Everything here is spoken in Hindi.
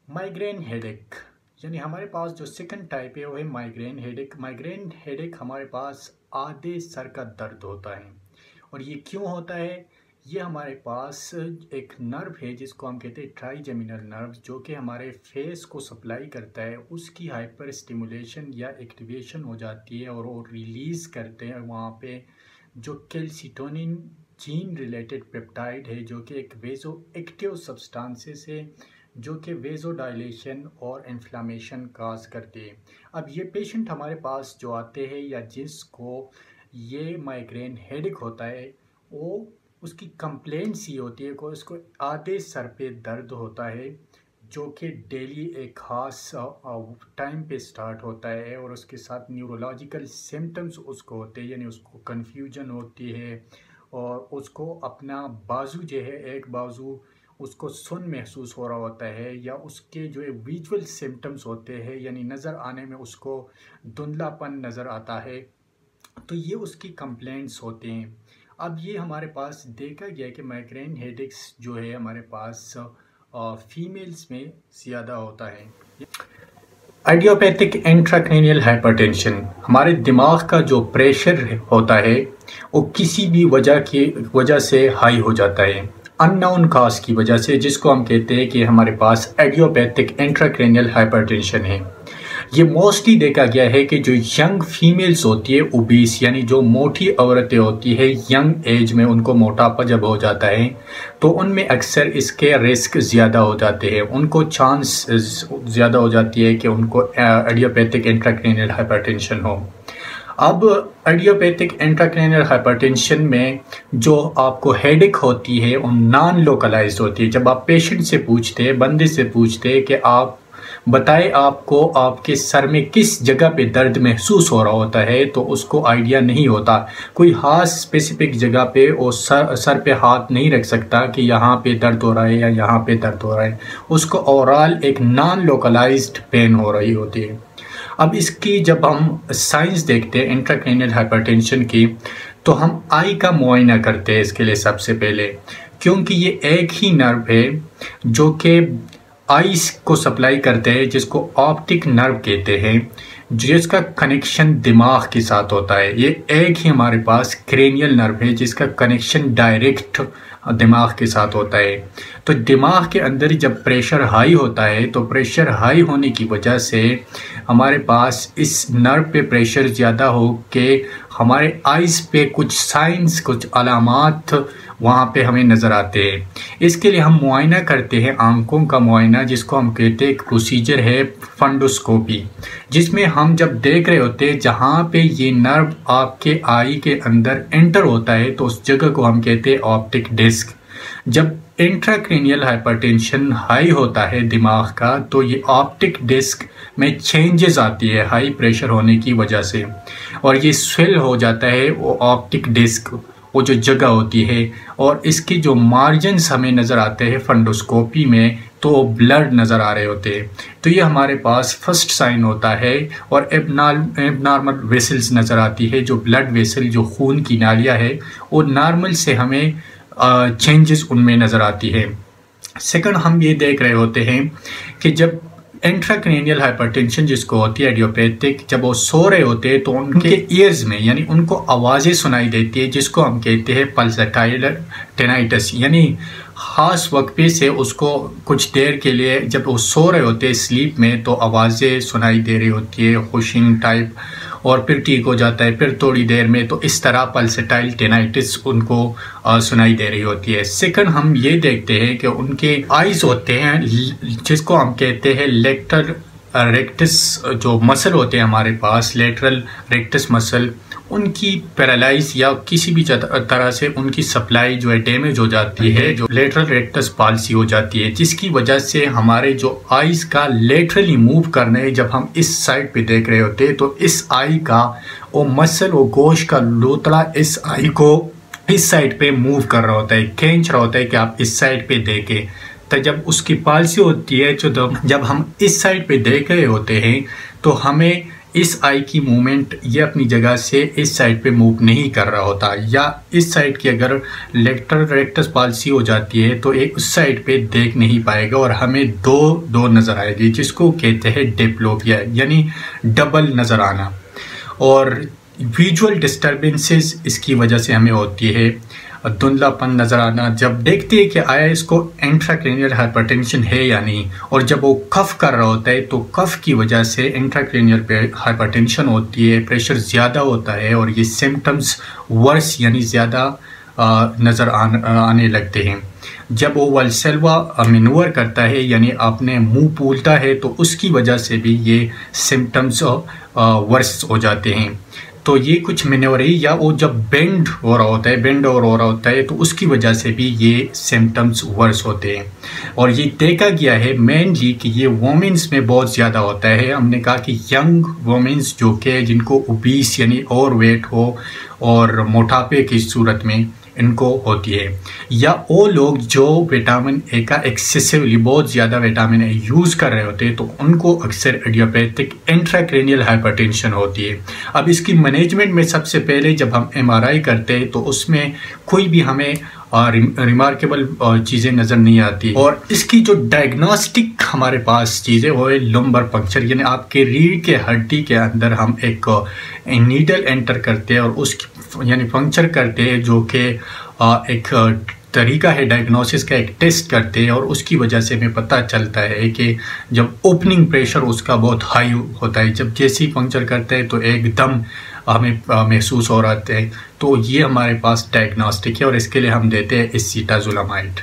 माइग्रेन हेडेक यानी हमारे पास जो सेकंड टाइप है वो है माइग्रेन हेडेक। माइग्रेन हेडेक हमारे पास आधे सर का दर्द होता है। और ये क्यों होता है? ये हमारे पास एक नर्व है जिसको हम कहते हैं ट्राइजेमिनल नर्व, जो कि हमारे फेस को सप्लाई करता है। उसकी हाइपर स्टिमुलेशन या एक्टिवेशन हो जाती है और वो रिलीज़ करते हैं वहाँ पे जो कैल्सिटोनिन जीन रिलेटेड पेप्टाइड है, जो कि एक वेजो एक्टिव सब्सटेंसेस है जो कि वेजो डायलेशन और इन्फ्लामेशन काज करते हैं। अब ये पेशेंट हमारे पास जो आते हैं या जिसको ये माइग्रेन हेडेक होता है, वो उसकी कंप्लेंट्स ये होती है कि उसको आधे सर पे दर्द होता है, जो कि डेली एक ख़ास टाइम पे स्टार्ट होता है। और उसके साथ न्यूरोलॉजिकल सिम्टम्स उसको होते हैं, यानी उसको कन्फ्यूजन होती है और उसको अपना बाजू जो है, एक बाजू उसको सुन महसूस हो रहा होता है, या उसके जो है विजुअल सिम्टम्स होते हैं, यानी नज़र आने में उसको धुंधलापन नज़र आता है। तो ये उसकी कंप्लेंट्स होते हैं। अब ये हमारे पास देखा गया कि माइग्रेन हेडेक्स जो है हमारे पास फीमेल्स में ज़्यादा होता है। आइडियोपैथिक इंट्राक्रैनियल हाइपरटेंशन, हमारे दिमाग का जो प्रेशर होता है वो किसी भी वजह से हाई हो जाता है, अननोन काज की वजह से, जिसको हम कहते हैं कि हमारे पास आइडियोपैथिक इंट्राक्रैनियल हाइपरटेंशन है। ये मोस्टली देखा गया है कि जो यंग फीमेल्स होती है, ओबीस यानी जो मोटी औरतें होती है, यंग एज में उनको मोटापा जब हो जाता है तो उनमें अक्सर इसके रिस्क ज़्यादा हो जाते हैं, उनको चांस ज़्यादा हो जाती है कि उनको आइडियोपैथिक इंट्राक्रैनियल हाइपरटेंशन हो। अब आइडियोपैथिक इंट्राक्रैनियल हाइपरटेंशन में जो आपको हेडेक होती है वो नॉन लोकलाइज्ड होती है। जब आप पेशेंट से पूछते हैं, बंदे से पूछते हैं कि आप बताएं आपको आपके सर में किस जगह पे दर्द महसूस हो रहा होता है, तो उसको आइडिया नहीं होता। कोई खास स्पेसिफिक जगह पे वो सर पे हाथ नहीं रख सकता कि यहाँ पे दर्द हो रहा है या यहाँ पे दर्द हो रहा है। उसको ओवरऑल एक नॉन लोकलाइज्ड पेन हो रही होती है। अब इसकी जब हम साइंस देखते हैं इंट्राक्रैनियल हाइपरटेंशन की, तो हम आई का मुआयना करते हैं इसके लिए सबसे पहले, क्योंकि ये एक ही नर्व है जो कि आईज को सप्लाई करते हैं, जिसको ऑप्टिक नर्व कहते हैं, जिसका कनेक्शन दिमाग के साथ होता है। ये एक ही हमारे पास क्रेनियल नर्व है जिसका कनेक्शन डायरेक्ट दिमाग के साथ होता है। तो दिमाग के अंदर जब प्रेशर हाई होता है, तो प्रेशर हाई होने की वजह से हमारे पास इस नर्व पे प्रेशर ज़्यादा हो के हमारे आइज़ पे कुछ साइंस, कुछ अलामात वहाँ पे हमें नज़र आते हैं। इसके लिए हम मुआयना करते हैं, आंखों का मुआयना, जिसको हम कहते हैं, एक प्रोसीजर है फंडोस्कोपी, जिसमें हम जब देख रहे होते हैं जहाँ पे ये नर्व आपके आई के अंदर एंटर होता है, तो उस जगह को हम कहते हैं ऑप्टिक डिस्क। जब इंट्राक्रैनियल हाइपरटेंशन हाई होता है दिमाग का, तो ये ऑप्टिक डिस्क में चेंजेस आती है हाई प्रेशर होने की वजह से, और ये स्वेल हो जाता है वो ऑप्टिक डिस्क, वो जो जगह होती है। और इसके जो मार्जिन्स हमें नज़र आते हैं फंडोस्कोपी में, तो ब्लड नज़र आ रहे होते हैं। तो ये हमारे पास फर्स्ट साइन होता है। और एबनॉर्मल वेसल्स नज़र आती है, जो ब्लड वेसल, जो खून की नालियाँ है, वो नॉर्मल से हमें चेंजेस उनमें नज़र आती है। सेकंड, हम ये देख रहे होते हैं कि जब इंट्राक्रैनियल हाइपरटेंशन जिसको होती है आइडियोपैथिक, जब वो सो रहे होते हैं तो उनके ईयर्स में, यानी उनको आवाज़ें सुनाई देती है, जिसको हम कहते हैं पल्सेटाइल टेनाइटिस, यानी ख़ास वक्फे से उसको कुछ देर के लिए जब वो सो रहे होते हैं स्लीप में, तो आवाज़ें सुनाई दे रही होती है, खुशिंग टाइप, और फिर ठीक हो जाता है फिर थोड़ी देर में। तो इस तरह पल्सेटाइल टेनाइटिस उनको सुनाई दे रही होती है। सेकंड, हम ये देखते हैं कि उनके आइज़ होते हैं, जिसको हम कहते हैं लेटरल रेक्टस, जो मसल होते हैं हमारे पास, लेटरल रेक्टस मसल, उनकी पैरालाइज या किसी भी तरह से उनकी सप्लाई जो है डैमेज हो जाती है, जो लेटरल रेक्टस पाल्सी हो जाती है, जिसकी वजह से हमारे जो आईज का लेटरली मूव करना है, जब हम इस साइड पे देख रहे होते हैं, तो इस आई का वो मसल, वो गोश्त का लोतड़ा इस आई को इस साइड पे मूव कर रहा होता है, खींच रहा होता है कि आप इस साइड पे देखें। तो जब उसकी पाल्सी होती है, जब हम इस साइड पे देख रहे होते हैं, तो हमें इस आई की मूवमेंट ये अपनी जगह से इस साइड पे मूव नहीं कर रहा होता, या इस साइड की अगर लेटरल रेक्टस पाल्सी हो जाती है तो एक उस साइड पे देख नहीं पाएगा और हमें दो नज़र आएगी, जिसको कहते हैं डिप्लोपिया यानी डबल नज़र आना। और विजुअल डिस्टर्बेंसेस इसकी वजह से हमें होती है, धुंधलापन नज़र आना जब देखते हैं कि आया इसको इंट्राक्रैनियल हाइपरटेंशन है या नहीं। और जब वो कफ कर रहा होता है तो कफ की वजह से इंट्राक्रैनियल पे हाइपरटेंशन होती है, प्रेशर ज़्यादा होता है और ये सिम्टम्स वर्स यानी ज़्यादा नज़र आने लगते हैं। जब वो वाल्सेल्वा मैनूवर करता है यानी अपने मुंह फूलता है तो उसकी वजह से भी ये सिम्टम्स वर्स हो जाते हैं। तो ये कुछ मैनूवरी या वो जब बेंड हो रहा होता है तो उसकी वजह से भी ये सिम्टम्स वर्स होते हैं। और ये देखा गया है मेनली कि ये वोमेंस में बहुत ज़्यादा होता है। हमने कहा कि यंग वोमेंस जो कि जिनको ओबीस यानी ओवर वेट हो और मोटापे की सूरत में इनको होती है, या वो लोग जो विटामिन ए का एक्सेसिवली बहुत ज़्यादा विटामिन ए यूज़ कर रहे होते हैं तो उनको अक्सर इडियोपैथिक इंट्राक्रैनियल हाइपरटेंशन होती है। अब इसकी मैनेजमेंट में सबसे पहले जब हम एमआरआई करते हैं तो उसमें कोई भी हमें रिमार्केबल चीज़ें नज़र नहीं आती। और इसकी जो डायग्नोस्टिक हमारे पास चीज़ें वो है लंबर पंक्चर, यानी आपके रीढ़ के हड्डी के अंदर हम एक नीडल एंटर करते हैं और उसकी यानी पंक्चर करते हैं, जो कि एक तरीका है डायग्नोसिस का, एक टेस्ट करते हैं और उसकी वजह से हमें पता चलता है कि जब ओपनिंग प्रेशर उसका बहुत हाई होता है, जब जैसे ही पंक्चर करते हैं तो एकदम हमें महसूस हो रहा है। तो ये हमारे पास डायग्नोस्टिक है और इसके लिए हम देते हैं एसीटाज़ोलामाइड।